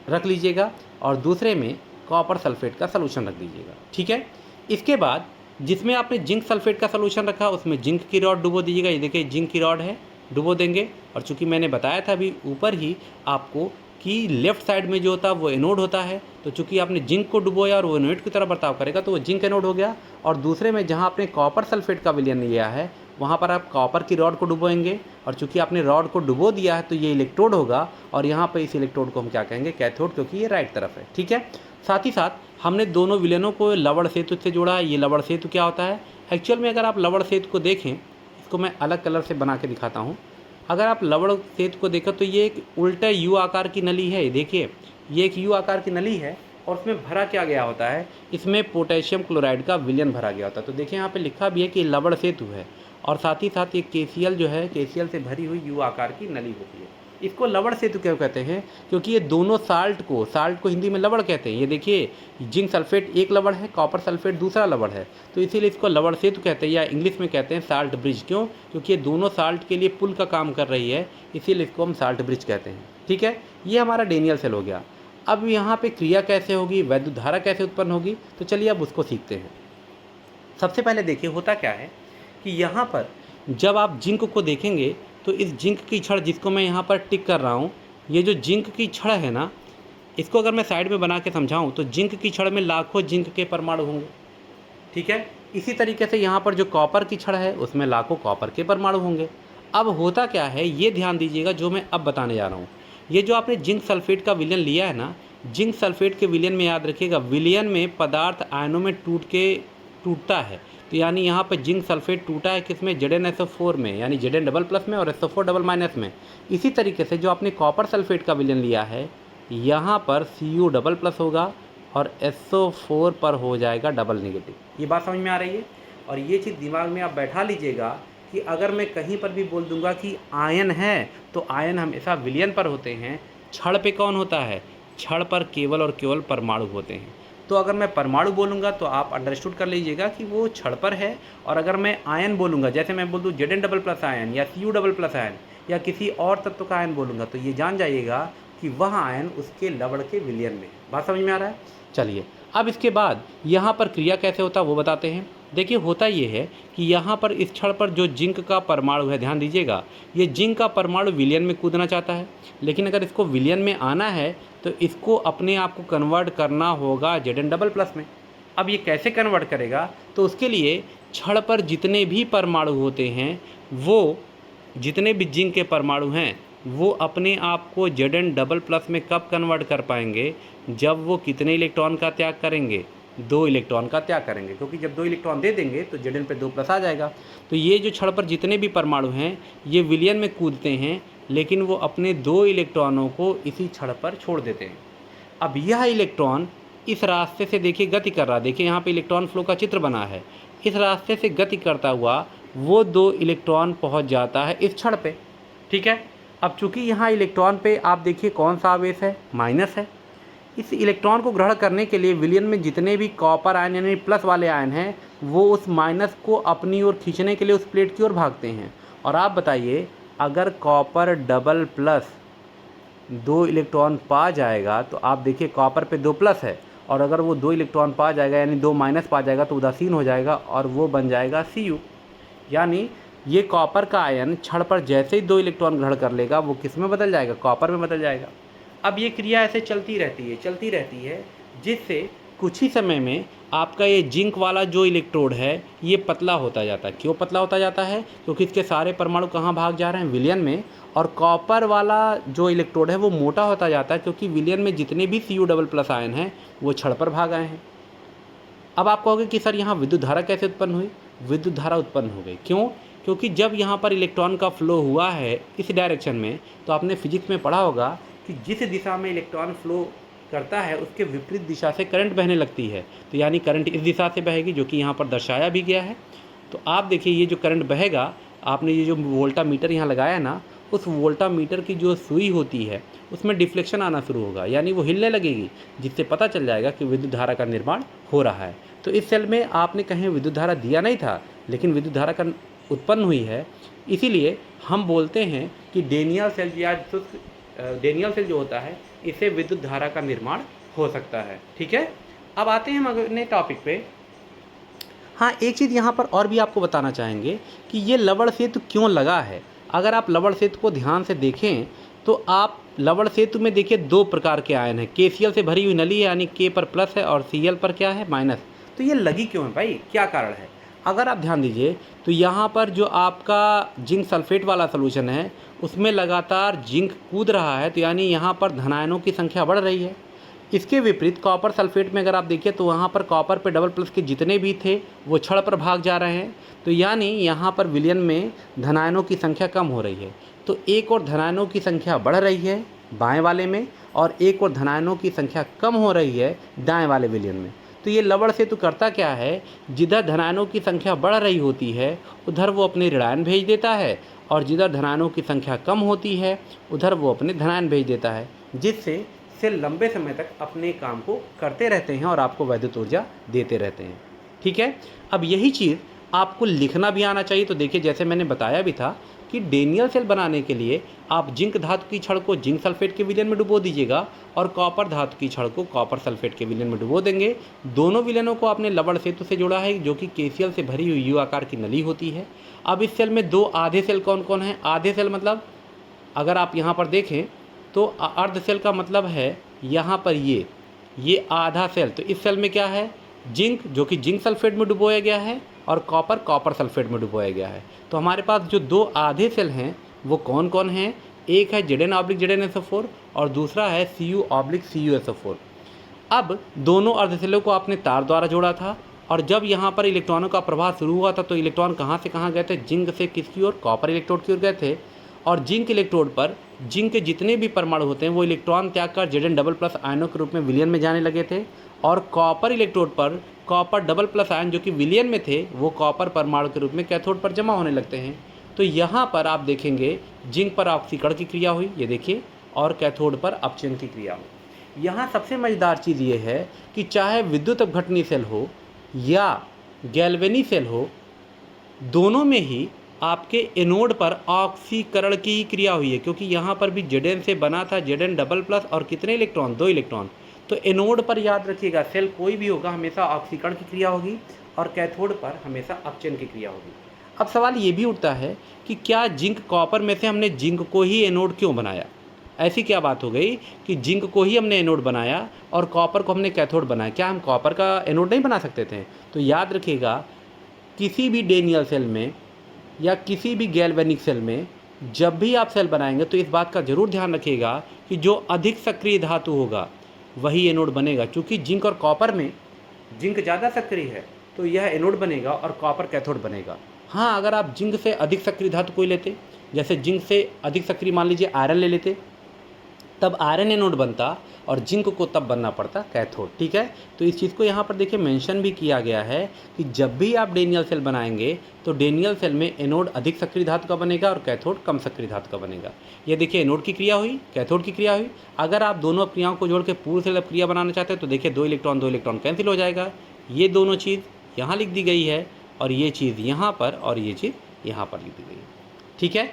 रख लीजिएगा और दूसरे में कॉपर सल्फेट का सलूशन रख दीजिएगा, ठीक है। इसके बाद जिसमें आपने जिंक सल्फेट का सलूशन रखा उसमें जिंक की रॉड डुबो दीजिएगा। ये देखिए जिंक की रॉड है, डुबो देंगे। और चूंकि मैंने बताया था अभी ऊपर ही आपको कि लेफ्ट साइड में जो होता है वो एनोड होता है, तो चूंकि आपने जिंक को डुबोया और वो एनोड की तरह बर्ताव करेगा तो वो जिंक एनोड हो गया। और दूसरे में जहाँ आपने कॉपर सल्फेट का विलयन लिया है वहाँ पर आप कॉपर की रॉड को डुबोएंगे और चूंकि आपने रॉड को डुबो दिया है तो ये इलेक्ट्रोड होगा और यहाँ पर इस इलेक्ट्रोड को हम क्या कहेंगे, कैथोड, क्योंकि ये राइट तरफ है, ठीक है। साथ ही साथ हमने दोनों विलयनों को लवण सेतु से जोड़ा है। ये लवण सेतु क्या होता है, एक्चुअल में अगर आप लवण सेतु को देखें, इसको मैं अलग कलर से बना के दिखाता हूँ। अगर आप लवण सेतु को देखें तो ये एक उल्टा यू आकार की नली है। देखिए ये एक यू आकार की नली है और उसमें भरा क्या गया होता है, इसमें पोटेशियम क्लोराइड का विलयन भरा गया होता है। तो देखिए यहाँ पे लिखा भी है कि लवण सेतु है, और साथ ही साथ ये KCl जो है, KCl से भरी हुई U आकार की नली होती है। इसको लवण सेतु क्यों कहते हैं, क्योंकि ये दोनों साल्ट को हिंदी में लवण कहते हैं। ये देखिए जिंक सल्फेट एक लवण है, कॉपर सल्फेट दूसरा लवण है, तो इसीलिए इसको लवण सेतु कहते हैं, या इंग्लिश में कहते हैं साल्ट ब्रिज। क्यों, क्योंकि ये दोनों साल्ट के लिए पुल का काम कर रही है, इसीलिए इसको हम साल्ट ब्रिज कहते हैं। ठीक है, ये हमारा डेनियल सेल हो गया। अब यहाँ पे क्रिया कैसे होगी, वैद्युत धारा कैसे उत्पन्न होगी, तो चलिए अब उसको सीखते हैं। सबसे पहले देखिए होता क्या है कि यहाँ पर जब आप जिंक को देखेंगे तो इस जिंक की छड़, जिसको मैं यहाँ पर टिक कर रहा हूँ, ये जो जिंक की छड़ है ना, इसको अगर मैं साइड में बना के समझाऊँ तो जिंक की छड़ में लाखों जिंक के परमाणु होंगे। ठीक है, इसी तरीके से यहाँ पर जो कॉपर की छड़ है उसमें लाखों कॉपर के परमाणु होंगे। अब होता क्या है, ये ध्यान दीजिएगा जो मैं अब बताने जा रहा हूँ। ये जो आपने जिंक सल्फेट का विलयन लिया है ना, जिंक सल्फेट के विलयन में याद रखिएगा, विलयन में पदार्थ आयनों में टूटता है। तो यानी यहाँ पर जिंक सल्फेट टूटा है किसमें, ZnSO4 में, यानी Zn डबल प्लस में और SO4 डबल माइनस में। इसी तरीके से जो आपने कॉपर सल्फेट का विलयन लिया है, यहाँ पर Cu डबल प्लस होगा और SO4 पर हो जाएगा डबल नेगेटिव। ये बात समझ में आ रही है। और ये चीज़ दिमाग में आप बैठा लीजिएगा कि अगर मैं कहीं पर भी बोल दूंगा कि आयन है, तो आयन हमेशा विलयन पर होते हैं। छड़ पे कौन होता है, छड़ पर केवल और केवल परमाणु होते हैं। तो अगर मैं परमाणु बोलूँगा तो आप अंडरस्टूड कर लीजिएगा कि वो छड़ पर है। और अगर मैं आयन बोलूँगा, जैसे मैं बोल दूँ Zn डबल प्लस आयन या Cu डबल प्लस आयन या किसी और तत्व का आयन बोलूँगा, तो ये जान जाइएगा कि वह आयन उसके लवण के विलयन में। बात समझ में आ रहा है। चलिए अब इसके बाद यहाँ पर क्रिया कैसे होता है वो बताते हैं। देखिए होता ये है कि यहाँ पर इस छड़ पर जो जिंक का परमाणु है, ध्यान दीजिएगा, ये जिंक का परमाणु विलयन में कूदना चाहता है, लेकिन अगर इसको विलयन में आना है तो इसको अपने आप को कन्वर्ट करना होगा Zn डबल प्लस में। अब ये कैसे कन्वर्ट करेगा, तो उसके लिए छड़ पर जितने भी परमाणु होते हैं, वो जितने भी जिंक के परमाणु हैं, वो अपने आप को Zn डबल प्लस में कब कन्वर्ट कर पाएंगे, जब वो कितने इलेक्ट्रॉन का त्याग करेंगे, 2 इलेक्ट्रॉन का त्याग करेंगे। क्योंकि जब 2 इलेक्ट्रॉन दे देंगे तो Zn पे 2 प्लस आ जाएगा। तो ये जो छड़ पर जितने भी परमाणु हैं, ये विलयन में कूदते हैं, लेकिन वो अपने 2 इलेक्ट्रॉनों को इसी छड़ पर छोड़ देते हैं। अब यह इलेक्ट्रॉन इस रास्ते से देखिए गति कर रहा है, देखिए यहाँ पे इलेक्ट्रॉन फ्लो का चित्र बना है। इस रास्ते से गति करता हुआ वो 2 इलेक्ट्रॉन पहुँच जाता है इस छड़ पे। ठीक है, अब चूंकि यहाँ इलेक्ट्रॉन पे आप देखिए कौन सा आवेश है, माइनस है। इस इलेक्ट्रॉन को ग्रहण करने के लिए विलयन में जितने भी कॉपर आयन यानी प्लस वाले आयन हैं, वो उस माइनस को अपनी ओर खींचने के लिए उस प्लेट की ओर भागते हैं। और आप बताइए, अगर कॉपर डबल प्लस 2 इलेक्ट्रॉन पा जाएगा, तो आप देखिए कॉपर पे 2 प्लस है, और अगर वो 2 इलेक्ट्रॉन पा जाएगा यानी 2 माइनस पा जाएगा तो उदासीन हो जाएगा और वो बन जाएगा Cu। यानी ये कॉपर का आयन छड़ पर जैसे ही 2 इलेक्ट्रॉन ग्रहण कर लेगा, वो किस में बदल जाएगा, कॉपर में बदल जाएगा। अब ये क्रिया ऐसे चलती रहती है, जिससे कुछ ही समय में आपका ये जिंक वाला जो इलेक्ट्रोड है ये पतला होता जाता है। क्यों पतला होता जाता है, क्योंकि इसके सारे परमाणु कहाँ भाग जा रहे हैं, विलयन में। और कॉपर वाला जो इलेक्ट्रोड है वो मोटा होता जाता है, क्योंकि विलयन में जितने भी Cu डबल प्लस आयन हैं वो छड़ पर भाग आए हैं। अब आप कहोगे कि सर यहाँ विद्युत धारा कैसे उत्पन्न हुई, विद्युत धारा उत्पन्न हो गई। क्यों, क्योंकि जब यहाँ पर इलेक्ट्रॉन का फ्लो हुआ है इस डायरेक्शन में, तो आपने फिजिक्स में पढ़ा होगा कि जिस दिशा में इलेक्ट्रॉन फ्लो करता है उसके विपरीत दिशा से करंट बहने लगती है। तो यानी करंट इस दिशा से बहेगी, जो कि यहाँ पर दर्शाया भी गया है। तो आप देखिए ये जो करंट बहेगा, आपने ये जो वोल्टामीटर यहाँ लगाया है ना, उस वोल्टामीटर की जो सुई होती है उसमें डिफ्लेक्शन आना शुरू होगा, यानी वो हिलने लगेगी, जिससे पता चल जाएगा कि विद्युत धारा का निर्माण हो रहा है। तो इस सेल में आपने कहीं विद्युत धारा दिया नहीं था, लेकिन विद्युत धारा का उत्पन्न हुई है। इसीलिए हम बोलते हैं कि डेनियल सेल या डेनियल सेल जो होता है, इससे विद्युत धारा का निर्माण हो सकता है। ठीक है, अब आते हैं हम अगले टॉपिक पे। हाँ, एक चीज़ यहाँ पर और भी आपको बताना चाहेंगे कि ये लवण सेतु क्यों लगा है। अगर आप लवण सेतु को ध्यान से देखें तो आप लवण सेतु में देखिए 2 प्रकार के आयन हैं। KCl से भरी हुई नली है, यानी K पर प्लस है और Cl पर क्या है, माइनस। तो ये लगी क्यों है भाई, क्या कारण है। अगर आप ध्यान दीजिए तो यहाँ पर जो आपका जिंक सल्फेट वाला सोल्यूशन है उसमें लगातार जिंक कूद रहा है, तो यानी यहाँ पर धनायनों की संख्या बढ़ रही है। इसके विपरीत कॉपर सल्फेट में अगर आप देखिए तो वहाँ पर कॉपर पे डबल प्लस के जितने भी थे वो छड़ पर भाग जा रहे हैं। तो यानी यहाँ पर विलयन में धनायनों की संख्या कम हो रही है। तो एक और धनायनों की संख्या बढ़ रही है बाएं वाले में और एक और धनायनों की संख्या कम हो रही है दाएं वाले विलयन में। तो ये लवण सेतु करता क्या है, जिधर धनायनों की संख्या बढ़ रही होती है उधर वो अपने ऋणायन भेज देता है, और जिधर धनायनों की संख्या कम होती है उधर वो अपने धनायन भेज देता है, जिससे सेल लंबे समय तक अपने काम को करते रहते हैं और आपको वैद्युत ऊर्जा देते रहते हैं। ठीक है, अब यही चीज़ आपको लिखना भी आना चाहिए। तो देखिए, जैसे मैंने बताया भी था कि डेनियल सेल बनाने के लिए आप जिंक धातु की छड़ को जिंक सल्फेट के विलयन में डुबो दीजिएगा और कॉपर धातु की छड़ को कॉपर सल्फेट के विलयन में डुबो देंगे। दोनों विलयनों को आपने लवण सेतु से जोड़ा है, जो कि केसीएल से भरी हुई यू आकार की नली होती है। अब इस सेल में दो आधे सेल कौन कौन है? आधे सेल मतलब अगर आप यहाँ पर देखें तो अर्ध सेल का मतलब है यहाँ पर ये आधा सेल। तो इस सेल में क्या है? जिंक, जो कि जिंक सल्फेट में डुबोया गया है, और कॉपर कॉपर सल्फेट में डुबोया गया है। तो हमारे पास जो दो आधे सेल हैं वो कौन कौन हैं? एक है Zn/Znso4 और दूसरा है Cu/Cuso4। अब दोनों अर्ध सेलों को आपने तार द्वारा जोड़ा था, और जब यहाँ पर इलेक्ट्रॉनों का प्रवाह शुरू हुआ था तो इलेक्ट्रॉन कहाँ से कहाँ गए थे? जिंक से किसकी ओर? कॉपर इलेक्ट्रोड की ओर गए थे। और जिंक इलेक्ट्रोड पर जिंक के जितने भी परमाणु होते हैं वो इलेक्ट्रॉन त्याग कर Zn++ आयनों के रूप में विलयन में जाने लगे थे, और कॉपर इलेक्ट्रोड पर कॉपर डबल+ आयन जो कि विलयन में थे वो कॉपर परमाणु के रूप में कैथोड पर जमा होने लगते हैं। तो यहाँ पर आप देखेंगे जिंक पर ऑक्सीकरण की क्रिया हुई, ये देखिए, और कैथोड पर अपचयन की क्रिया हुई। यहाँ सबसे मज़ेदार चीज़ ये है कि चाहे विद्युत अपघटनी सेल हो या गैल्वेनी सेल हो, दोनों में ही आपके एनोड पर ऑक्सीकरण की क्रिया हुई है, क्योंकि यहाँ पर भी Zn से बना था Zn++ और कितने इलेक्ट्रॉन? 2 इलेक्ट्रॉन। तो एनोड पर याद रखिएगा, सेल कोई भी होगा हमेशा ऑक्सीकरण की क्रिया होगी और कैथोड पर हमेशा अपचयन की क्रिया होगी। अब सवाल ये भी उठता है कि क्या जिंक कॉपर में से हमने जिंक को ही एनोड क्यों बनाया? ऐसी क्या बात हो गई कि जिंक को ही हमने एनोड बनाया और कॉपर को हमने कैथोड बनाया? क्या हम कॉपर का एनोड नहीं बना सकते थे? तो याद रखिएगा, किसी भी डेनियल सेल में या किसी भी गैल्वेनिक सेल में जब भी आप सेल बनाएंगे तो इस बात का जरूर ध्यान रखिएगा कि जो अधिक सक्रिय धातु होगा वही एनोड बनेगा। क्योंकि जिंक और कॉपर में जिंक ज़्यादा सक्रिय है तो यह एनोड बनेगा और कॉपर कैथोड बनेगा। हाँ, अगर आप जिंक से अधिक सक्रिय धातु कोई लेते, जैसे जिंक से अधिक सक्रिय मान लीजिए आयरन ले लेते, तब आयरन एनोड बनता और जिंक को तब बनना पड़ता कैथोड। ठीक है, तो इस चीज़ को यहाँ पर देखिए मेंशन भी किया गया है कि जब भी आप डेनियल सेल बनाएंगे तो डेनियल सेल में एनोड अधिक सक्रिय धातु का बनेगा और कैथोड कम सक्रिय धातु का बनेगा। ये देखिए, एनोड की क्रिया हुई, कैथोड की क्रिया हुई। अगर आप दोनों क्रियाओं को जोड़ के पूर्ण सेल क्रिया बनाना चाहते हैं तो देखिए 2 इलेक्ट्रॉन कैंसिल हो जाएगा। ये दोनों चीज़ यहाँ लिख दी गई है और ये चीज़ यहाँ पर और ये चीज़ यहाँ पर लिख दी गई है। ठीक है,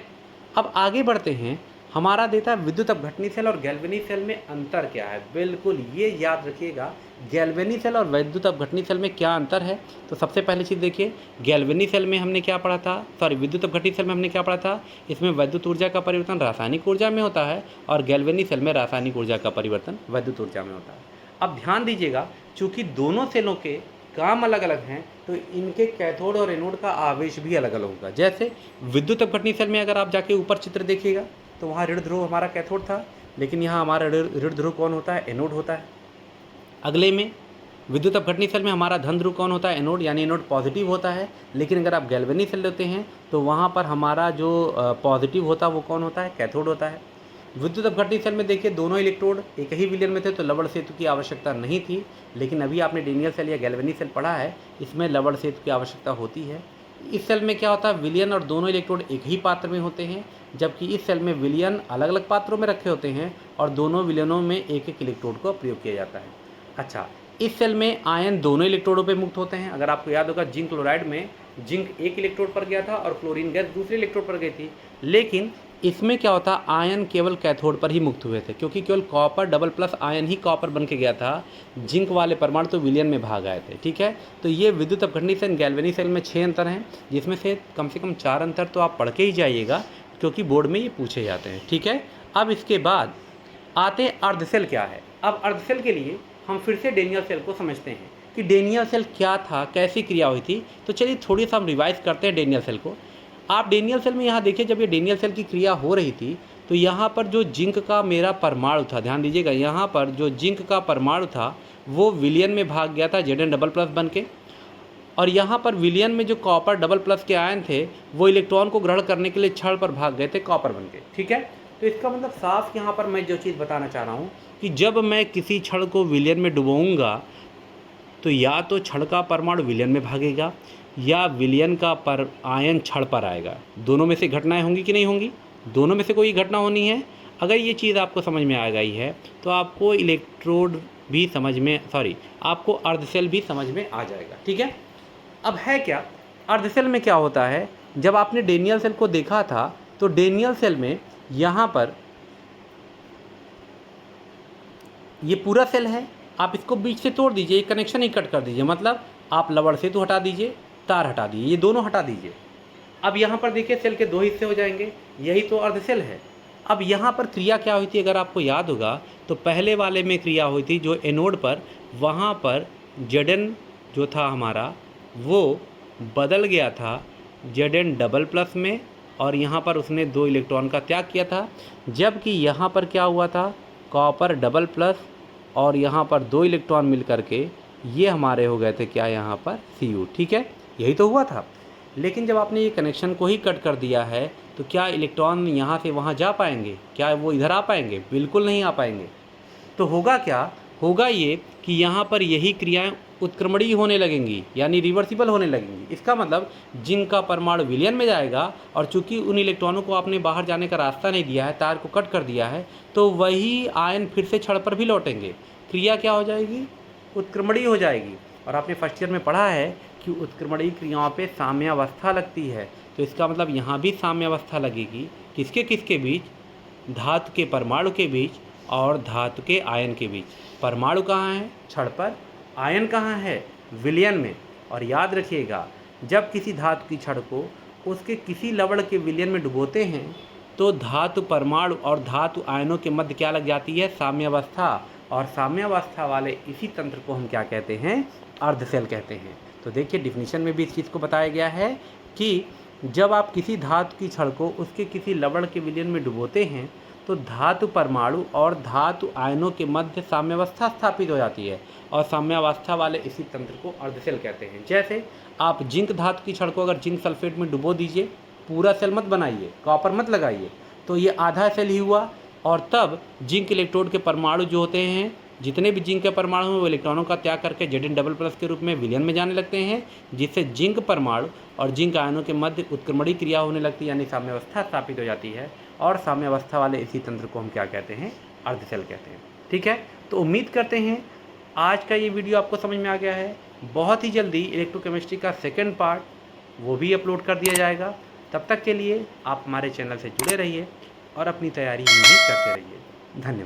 अब आगे बढ़ते हैं। हमारा देता है विद्युत अपघटनी सेल और गैल्वेनी सेल में अंतर क्या है। बिल्कुल ये याद रखिएगा, गैल्वेनी सेल और विद्युत अपघटनी सेल में क्या अंतर है। तो सबसे पहली चीज़ देखिए, गैल्वेनी सेल में हमने क्या पढ़ा था, विद्युत अपघटनी सेल में हमने क्या पढ़ा था, इसमें वैद्युत ऊर्जा का परिवर्तन रासायनिक ऊर्जा में होता है और गैल्वेनी सेल में रासायनिक ऊर्जा का परिवर्तन वैद्युत ऊर्जा में होता है। अब ध्यान दीजिएगा, चूँकि दोनों सेलों के काम अलग अलग हैं तो इनके कैथोड और एनोड का आवेश भी अलग अलग होगा। जैसे विद्युत अपघटनी सेल में अगर आप जाके ऊपर चित्र देखिएगा तो वहाँ ऋण ध्रुव हमारा कैथोड था, लेकिन यहाँ हमारा ऋण ध्रुव कौन होता है? एनोड होता है। अगले में विद्युत अपघटनी सेल में हमारा धन ध्रुव कौन होता है? एनोड, यानी एनोड पॉजिटिव होता है। लेकिन अगर आप गैल्वेनी सेल लेते हैं तो वहाँ पर हमारा जो पॉजिटिव होता है वो कौन होता है? कैथोड होता है। विद्युत अपघटनी सेल में देखिए दोनों इलेक्ट्रोड एक ही विलयन में थे तो लवण सेतु की आवश्यकता नहीं थी, लेकिन अभी आपने डेनियल सेल या गैल्वेनी सेल पढ़ा है, इसमें लवण सेतु की आवश्यकता होती है। इस सेल में क्या होता है, विलयन और दोनों इलेक्ट्रोड एक ही पात्र में होते हैं, जबकि इस सेल में विलयन अलग अलग पात्रों में रखे होते हैं और दोनों विलयनों में एक एक इलेक्ट्रोड का प्रयोग किया जाता है। अच्छा, इस सेल में आयन दोनों इलेक्ट्रोडों पे मुक्त होते हैं। अगर आपको याद होगा, जिंक क्लोराइड में जिंक एक इलेक्ट्रोड पर गया था और क्लोरीन गैस दूसरे इलेक्ट्रोड पर गई थी, लेकिन इसमें क्या होता, आयन केवल कैथोड पर ही मुक्त हुए थे, क्योंकि केवल कॉपर डबल+ आयन ही कॉपर बन के गया था, जिंक वाले परमाणु तो विलयन में भाग आए थे। ठीक है, तो ये विद्युत अपघटनी सेल गैल्वेनी सेल में 6 अंतर हैं, जिसमें से कम 4 अंतर तो आप पढ़ के ही जाइएगा, क्योंकि बोर्ड में ये पूछे जाते हैं। ठीक है, अब इसके बाद आते हैं अर्ध सेल क्या है। अब अर्ध सेल के लिए हम फिर से डेनियल सेल को समझते हैं कि डेनियल सेल क्या था, कैसी क्रिया हुई थी। तो चलिए थोड़ी सा हम रिवाइज करते हैं डेनियल सेल को। आप डेनियल सेल में यहाँ देखिए, जब ये डेनियल सेल की क्रिया हो रही थी तो यहाँ पर जो जिंक का मेरा परमाणु था, ध्यान दीजिएगा, यहाँ पर जो जिंक का परमाणु था वो विलयन में भाग गया था Zn++ बन के, और यहाँ पर विलयन में जो कॉपर डबल+ के आयन थे वो इलेक्ट्रॉन को ग्रहण करने के लिए छड़ पर भाग गए थे कॉपर बन के। ठीक है, तो इसका मतलब साफ यहाँ पर मैं जो चीज़ बताना चाह रहा हूँ कि जब मैं किसी क्षण को विलयन में डुबोऊँगा तो या तो क्षण का परमाणु विलयन में भागेगा या विलयन का पर आयन क्षण पर आएगा। दोनों में से घटनाएं होंगी कि नहीं होंगी? दोनों में से कोई घटना होनी है। अगर ये चीज़ आपको समझ में आ गई है तो आपको इलेक्ट्रोड भी समझ में आपको अर्धसेल भी समझ में आ जाएगा। ठीक है, अब है क्या अर्धसेल में क्या होता है? जब आपने डेनियल सेल को देखा था तो डेनियल सेल में यहाँ पर ये पूरा सेल है, आप इसको बीच से तोड़ दीजिए, कनेक्शन ही कट कर दीजिए, मतलब आप लवण सेतु हटा दीजिए, तार हटा दीजिए, ये दोनों हटा दीजिए। अब यहाँ पर देखिए सेल के दो हिस्से हो जाएंगे, यही तो अर्धसेल है। अब यहाँ पर क्रिया क्या हुई थी अगर आपको याद होगा तो पहले वाले में क्रिया हुई थी जो एनोड पर, वहाँ पर Zn जो था हमारा वो बदल गया था Zn डबल प्लस में और यहाँ पर उसने 2 इलेक्ट्रॉन का त्याग किया था, जबकि यहाँ पर क्या हुआ था कॉपर डबल प्लस और यहाँ पर 2 इलेक्ट्रॉन मिल करके ये हमारे हो गए थे क्या यहाँ पर Cu। ठीक है, यही तो हुआ था। लेकिन जब आपने ये कनेक्शन को ही कट कर दिया है तो क्या इलेक्ट्रॉन यहाँ से वहाँ जा पाएंगे? क्या वो इधर आ पाएंगे? बिल्कुल नहीं आ पाएंगे। तो होगा क्या? होगा ये कि यहाँ पर यही क्रियाएं उत्क्रमणीय होने लगेंगी, यानी रिवर्सिबल होने लगेंगी। इसका मतलब जिंक का परमाणु विलयन में जाएगा और चूंकि उन इलेक्ट्रॉनों को आपने बाहर जाने का रास्ता नहीं दिया है, तार को कट कर दिया है, तो वही आयन फिर से क्षण पर भी लौटेंगे। क्रिया क्या हो जाएगी? उत्क्रमणीय हो जाएगी। और आपने फर्स्ट ईयर में पढ़ा है कि उत्क्रमणीय क्रियाओं पे साम्यावस्था लगती है, तो इसका मतलब यहाँ भी साम्यावस्था लगेगी। किसके किसके बीच? धातु के परमाणु के बीच और धातु के आयन के बीच। परमाणु कहाँ है? क्षण पर। आयन कहाँ है? विलयन में। और याद रखिएगा जब किसी धातु की क्षण को उसके किसी लवण के विलयन में डुबोते हैं तो धातु परमाणु और धातु आयनों के मध्य क्या लग जाती है? साम्यावस्था। और साम्यावस्था वाले इसी तंत्र को हम क्या कहते हैं? अर्धसेल कहते हैं। तो देखिए डिफिनीशन में भी इस चीज़ को बताया गया है कि जब आप किसी धातु की क्षण को उसके किसी लवण के विलयन में डुबोते हैं तो धातु परमाणु और धातु आयनों के मध्य साम्यावस्था स्थापित हो जाती है और साम्यावस्था वाले इसी तंत्र को अर्धसेल कहते हैं। जैसे आप जिंक धातु की क्षण को अगर जिंक सल्फेट में डुबो दीजिए, पूरा सेल मत बनाइए, कॉपर मत लगाइए, तो ये आधा सेल ही हुआ और तब जिंक इलेक्ट्रोड के परमाणु जो होते हैं, जितने भी जिंक के परमाणु हैं वो इलेक्ट्रॉनों का त्याग करके Zn डबल प्लस के रूप में विलयन में जाने लगते हैं, जिससे जिंक परमाणु और जिंक आयनों के मध्य उत्क्रमणीय क्रिया होने लगती है, यानी साम्यावस्था स्थापित हो जाती है। और साम्यावस्था वाले इसी तंत्र को हम क्या कहते हैं? अर्धसेल कहते हैं। ठीक है, तो उम्मीद करते हैं आज का ये वीडियो आपको समझ में आ गया है। बहुत ही जल्दी इलेक्ट्रोकेमिस्ट्री का सेकेंड पार्ट वो भी अपलोड कर दिया जाएगा। तब तक के लिए आप हमारे चैनल से जुड़े रहिए और अपनी तैयारी भी करते रहिए। धन्यवाद।